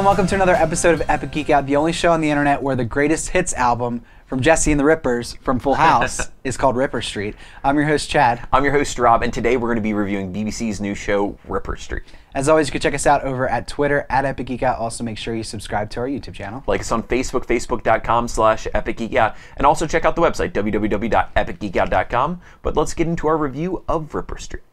and welcome to another episode of Epic Geek Out, the only show on the internet where the greatest hits album from Jesse and the Rippers from Full House is called Ripper Street. I'm your host, Chad. I'm your host, Rob, and today we're going to be reviewing BBC's new show, Ripper Street. As always, you can check us out over at Twitter, at Epic Geek Out. Also, make sure you subscribe to our YouTube channel. Like us on Facebook, facebook.com/epicgeekout, and also check out the website, www.epicgeekout.com. But let's get into our review of Ripper Street.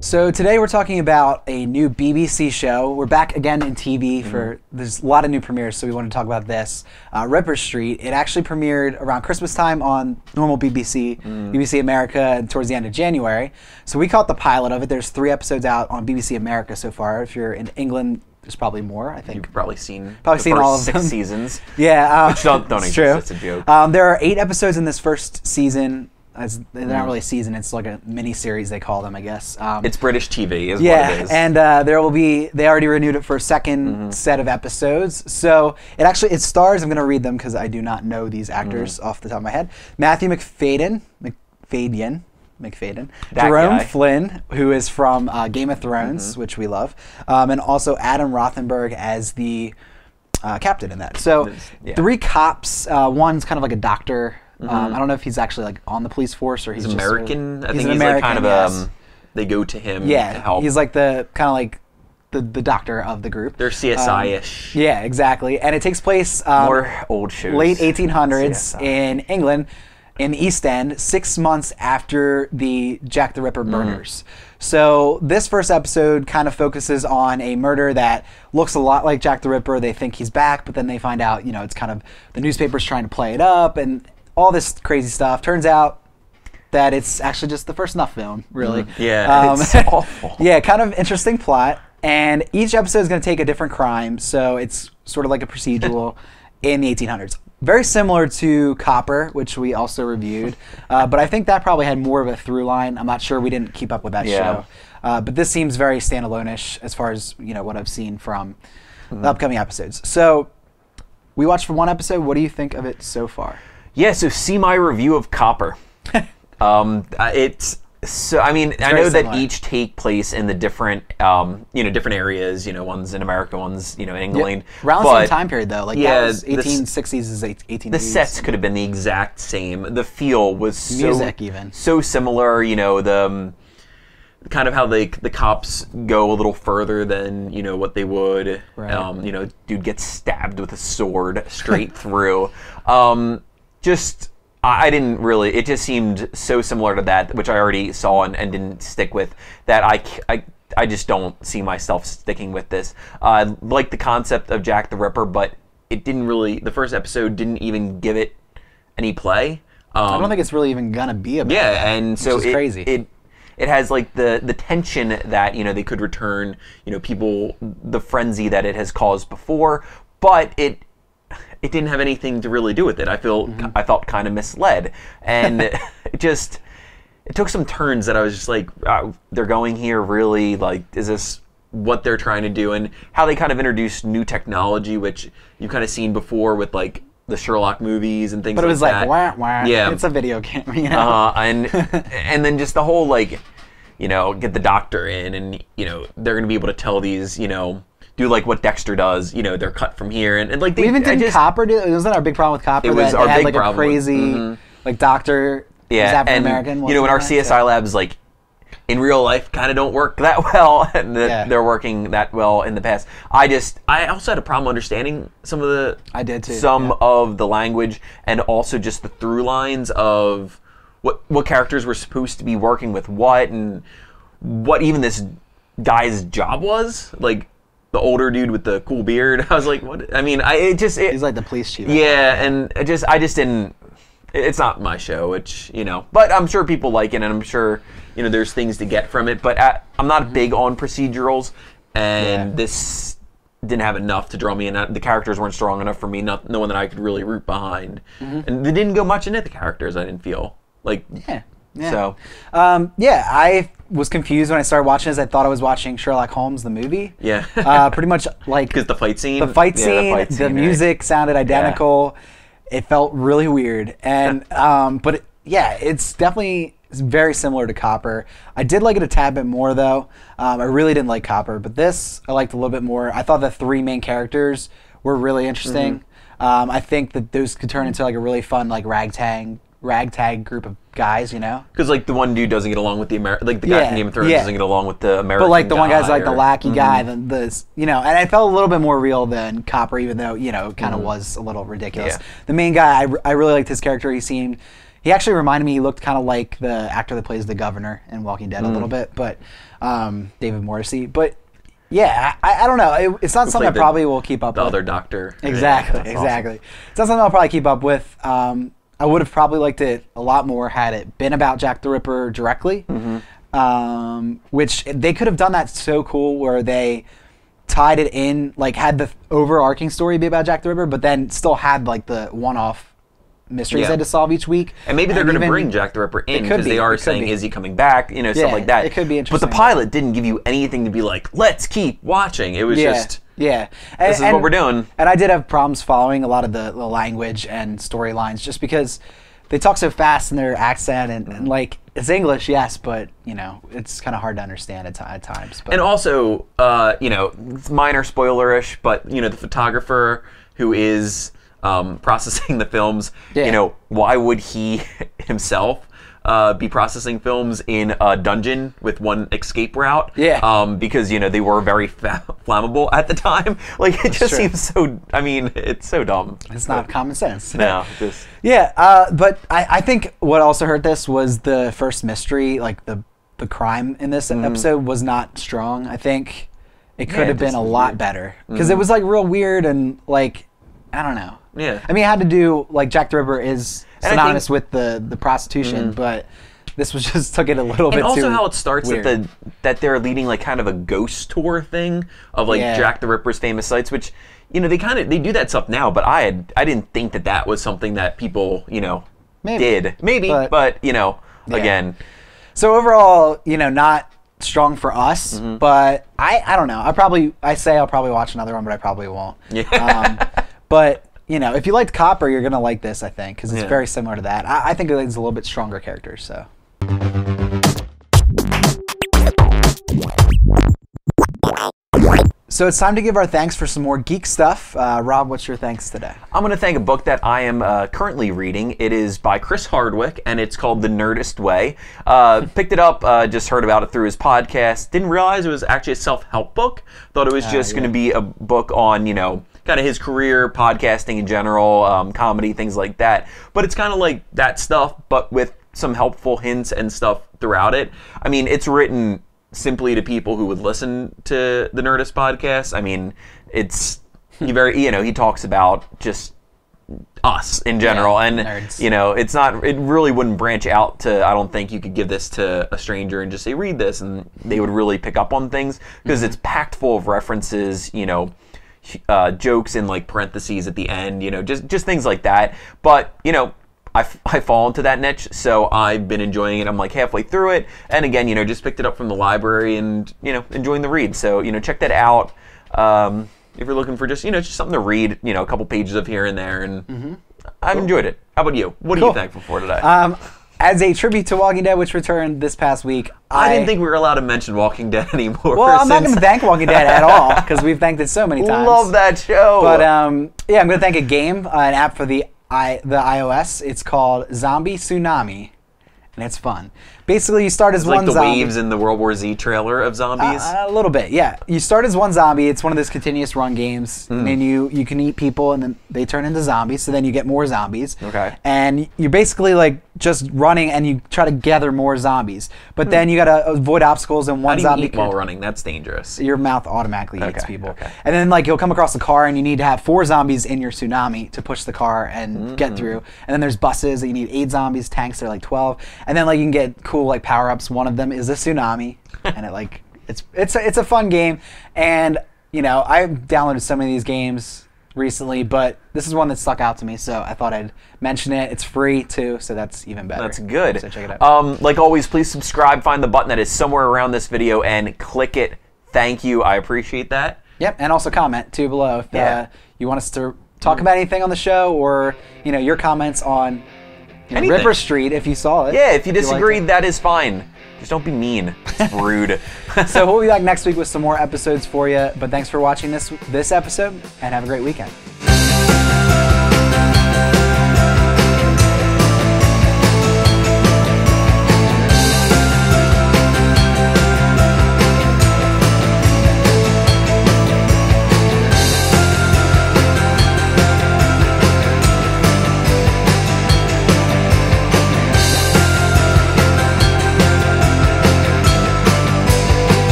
So today we're talking about a new BBC show. We're back again in TV for, there's a lot of new premieres, so we want to talk about this. Ripper Street. It actually premiered around Christmas time on normal BBC, BBC America, and towards the end of January. So we caught the pilot of it. There's 3 episodes out on BBC America so far. If you're in England, there's probably more, I think. You've probably seen all of them. 6 seasons. Yeah. Which don't exist. True. It's a joke. There are 8 episodes in this first season. They're not really a season, it's like a mini-series, they call them, I guess. It's British TV is yeah, what it is. And they already renewed it for a second set of episodes. So it stars, I'm going to read them because I do not know these actors off the top of my head. Matthew McFadyen, Jerome Flynn, who is from Game of Thrones, which we love, and also Adam Rothenberg as the captain in that. So 3 cops, one's kind of like a doctor. I don't know if he's actually like on the police force or he's just American. Sort of, I think he's American, like kind of they go to him to help. He's like the kind of like the doctor of the group. They're CSI-ish. Yeah, exactly. And it takes place more old shows. Late 1800s in England, in the East End, 6 months after the Jack the Ripper murders. So this first episode kind of focuses on a murder that looks a lot like Jack the Ripper. They think he's back, but then they find out, it's kind of the newspaper's trying to play it up and all this crazy stuff. Turns out that it's actually just the first snuff film, really. Yeah, it's awful. Yeah, kind of interesting plot. And each episode is going to take a different crime, so it's sort of like a procedural in the 1800s. Very similar to Copper, which we also reviewed. But I think that probably had more of a through line. I'm not sure. We didn't keep up with that show. But this seems very standalone-ish as far as what I've seen from the upcoming episodes. So we watched one episode. What do you think of it so far? Yeah, so see my review of Copper. It's so. I mean, I know that each take place in the different, different areas. One's in America, one's in England. Yeah. Around the same time period though. Like that was 1860s is 1880s. The sets could have been the exact same. The feel was music even so similar. The kind of how the cops go a little further than what they would. Right. Dude gets stabbed with a sword straight through. I didn't really, it just seemed so similar to that, which I already saw and didn't stick with, that I just don't see myself sticking with this. I like the concept of Jack the Ripper, but it didn't really, the first episode didn't even give it any play. I don't think it's really even gonna be about that, and so which is crazy. It has like the tension that, they could return, people, the frenzy that it has caused before, but it didn't have anything to really do with it. I felt kind of misled, and it took some turns that I was just like, they're going here really, like, is this what they're trying to do? And how they kind of introduced new technology, which you've kind of seen before with like the Sherlock movies and things like that. But it was like, wah, wah, yeah, it's a video game, and then just the whole like, get the doctor in, and they're gonna be able to tell these, do like what Dexter does, they're cut from here, and like we even did Copper do. Wasn't our big problem with Copper? It was that our they had big like problem. A crazy like doctor. Yeah, African American. And when our CSI labs like in real life kind of don't work that well, and they're working that well in the past. I also had a problem understanding some of the. I did too. Some of the language, and also just the through lines of what characters were supposed to be working with what, and what even this guy's job was. Like the older dude with the cool beard. I was like, what? I mean, he's like the police chief. Yeah, and I just didn't. It's not my show, which but I'm sure people like it, and I'm sure there's things to get from it. But I'm not big on procedurals, and this didn't have enough to draw me in. The characters weren't strong enough for me. No one that I could really root behind, and they didn't go much into the characters. I didn't feel like. Yeah. So, I was confused when I started watching this. I thought I was watching Sherlock Holmes, the movie. Yeah. Pretty much like because the fight scene, the music sounded identical. It felt really weird, and it's definitely It's very similar to Copper. I did like it a tad bit more though. I really didn't like Copper, but this I liked a little bit more. I thought the 3 main characters were really interesting. I think that those could turn into like a really fun like ragtag group of guys, you know? Because like the one dude doesn't get along with the like the guy from Game of Thrones doesn't get along with the American. But like the one guy's like or, the lackey guy, the you know, and it felt a little bit more real than Copper, even though you know it kind of was a little ridiculous. Yeah. The main guy, I really liked his character. He actually reminded me. He looked kind of like the actor that plays the governor in Walking Dead a little bit, but David Morrissey. But yeah, I don't know. It's not something I probably will keep up with. The other doctor. Exactly, Yeah, exactly. awesome. It's not something I'll probably keep up with. I would have probably liked it a lot more had it been about Jack the Ripper directly, which they could have done that so cool where they tied it in, like had the overarching story be about Jack the Ripper, but then still had like the one-off mysteries they had to solve each week. And maybe they're going to bring Jack the Ripper in because they are saying, is he coming back? You know, stuff like that. It could be interesting. But the pilot didn't give you anything to be like, let's keep watching. It was just... Yeah, this is what we're doing. And I did have problems following a lot of the language and storylines just because they talk so fast in their accent and like it's English, yes, but you know it's kind of hard to understand at times. But. And also, you know, it's minor spoilerish, but you know the photographer who is processing the films, you know, why would he himself be processing films in a dungeon with one escape route? Because, you know, they were very flammable at the time. Like, it just seems so, I mean, it's so dumb. It's not common sense. No, just... Yeah, but I think what also hurt this was the first mystery, like the crime in this episode was not strong. I think it could have been a lot better. Because it was, like, real weird and, like, I don't know. Yeah. I mean, it had to do, like, Jack the Ripper is synonymous with the prostitution, but this was just took it a little bit too. And also how it starts weird. that they're leading like kind of a ghost tour thing of like Jack the Ripper's famous sites, which you know they do that stuff now, but I didn't think that was something that people you know did but you know again. So overall, you know, not strong for us, but I don't know. I'll probably watch another one, but I probably won't. But you know, if you liked Copper, you're gonna like this, I think, because it's very similar to that. I think it's a little bit stronger characters. So. So it's time to give our thanks for some more geek stuff. Rob, what's your thanks today? I'm going to thank a book that I am currently reading. It is by Chris Hardwick, and it's called The Nerdist Way. Picked it up, just heard about it through his podcast. Didn't realize it was actually a self-help book. Thought it was just going to be a book on, you know, kind of his career, podcasting in general, comedy, things like that. But it's kind of like that stuff, but with some helpful hints and stuff throughout it. I mean, it's written simply to people who would listen to the Nerdist podcast. I mean, it's he talks about just us in general, and nerds. You know, it really wouldn't branch out to. I don't think you could give this to a stranger and just say read this, and they would really pick up on things because it's packed full of references. You know. Jokes in like parentheses at the end, you know, just things like that. But you know, I fall into that niche, so I've been enjoying it. I'm like halfway through it, and again, you know, just picked it up from the library and you know, enjoying the read. So you know, check that out if you're looking for just something to read, you know, a couple pages of here and there, and I've enjoyed it. How about you? What are you thankful for today? As a tribute to Walking Dead, which returned this past week, I didn't think we were allowed to mention Walking Dead anymore. Well, I'm not going to thank Walking Dead at all because we've thanked it so many times. Love that show. But yeah, I'm going to thank a game, an app for the iOS. It's called Zombie Tsunami, and it's fun. Basically, you start as one like the zombie. waves in the World War Z trailer of zombies? A little bit, yeah. You start as one zombie. It's one of those continuous run games. And then you can eat people, and then they turn into zombies, so then you get more zombies. Okay. And you're basically like just running, and you try to gather more zombies. But then you got to avoid obstacles, and one How do you zombie... eat while running? That's dangerous. Your mouth automatically eats people. Okay. And then like you'll come across a car, and you need to have 4 zombies in your tsunami to push the car and get through. And then there's buses, and you need 8 zombies, tanks, they're like 12. And then like you can get cool like power-ups. One of them is a tsunami, and it's a fun game. And you know, I've downloaded so many of these games recently, but this is one that stuck out to me, so I thought I'd mention it. It's free too, so that's even better. That's good. So check it out. Like always, please subscribe. Find the button that is somewhere around this video and click it. Thank you. I appreciate that. Yep, and also comment too below if you want us to talk about anything on the show, or you know, your comments on Anything. Ripper Street, if you saw it. Yeah, if you liked disagree, it. that is fine. Just don't be mean. It's rude. So we'll be back next week with some more episodes for you. But thanks for watching this episode, and have a great weekend.